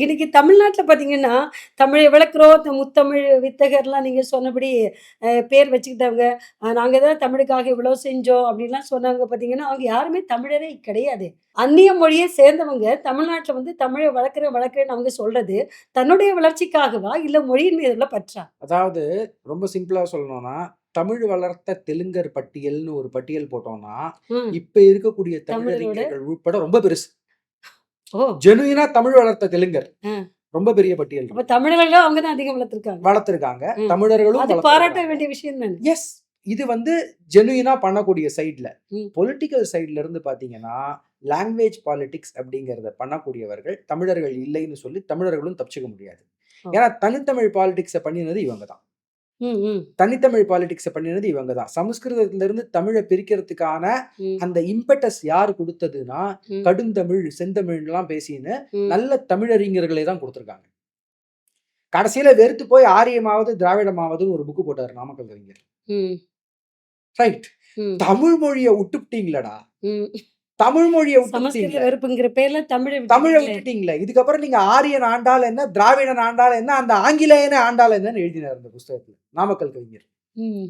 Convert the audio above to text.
இன்னைக்கு தமிழ்நாட்டுல பார்த்தீங்கன்னா, தமிழை வளர்க்குறோம். முத்தமிழ் வித்தகர்லாம் நீங்க சொன்னபடி பேர் வச்சுக்கிட்டவங்க. நாங்க தான் தமிழுக்காக இவ்வளோ செஞ்சோம் அப்படின்லாம் சொன்னவங்க பார்த்தீங்கன்னா, அவங்க யாருமே தமிழரே கிடையாது. அந்நிய மொழியை சேர்ந்தவங்க தமிழ்நாட்டுல வந்து தமிழை வளர்க்குறேன் வளர்க்குறேன்னு அவங்க சொல்றது, தன்னுடைய வளர்ச்சிக்காகவா? இல்ல மொழியின் மீது உள்ள பற்றா? அதாவது ரொம்ப சிம்பிளா சொல்லணும்னா, தமிழ் வளர்த்த தெலுங்கர் பட்டியல்னு ஒரு பட்டியல் போட்டோம்னா, ம். இப்ப இருக்கக்கூடிய தமிழரோட தமிழறிஞர்கள் உட்பட ரொம்ப பெருசு. ஓ! ஜெனுயினா தமிழ் வளர்த்த தெலுங்கர். அ. ரொம்ப பெரிய பட்டியல் அப்ப இருக்கு. தமிழர்களும் அவங்க தான் அதிகம் வளர்த்துருக்காங்க. வளர்த்துருக்காங்க. ம். தமிழர்களும் அது பாராட்ட வளர்த்துருக்காங்க. வேண்டிய விஷயம் தானே! எஸ். இது வந்து ஜெனுயினா பண்ணக்கூடிய சைட்ல. ம். பொலிட்டிக்கல் சைட்ல இருந்து பார்த்தீங்கன்னா, லாங்குவேஜ் பாலிடிக்ஸ் அப்படிங்கிறத பண்ணக்கூடியவர்கள் தமிழர்கள் இல்லைன்னு சொல்லி தமிழர்களும் தப்பிச்சுக்க முடியாது. ஓ! ஏன்னா தனித்தமிழ் பாலிடிக்ஸ பண்ணினது இவங்க தான். ம், ம், தனித்தமிழ் பாலிடிக்ஸ பண்ணினது இவங்க தான். சமஸ்கிருதத்திலிருந்து தமிழ பிரிக்கிறதுக்கான ம், அந்த இம்பெட்டஸ் யார் குடுத்ததுன்னா, ம், கடுந்தமிழ், செந்தமிழ்லாம் பேசின்னு ம், நல்ல தமிழறிஞர்களே தான் குடுத்துருக்காங்க. கடைசியில வெறுத்து போய் ஆரியமாவது, திராவிடமாவதுன்னு ஒரு புக் போட்டாரு நாமக்கல் கவிஞர். ம், ரைட். ம், தமிழ் மொழிய உட்டுப்புட்டீங்களேடா! ம். தமிழ் மொழிய சமஸ்கிருத உட்டுப்புட்டீங்களே! வெறுப்புங்கிற பேர்ல தமிழ தமிழ விட்டுட்டீங்களே! விட்டுட்டீங்களே! இதுக்கப்புறம் நீங்க ஆரியன் ஆண்டால் என்ன? திராவிடன் ஆண்டால் என்ன? அந்த ஆங்கிலேயனே ஆண்டால் என்னன்னு எழுதினாரு அந்த புஸ்தகத்துல. நாமக்கல் கவிஞர். ம்.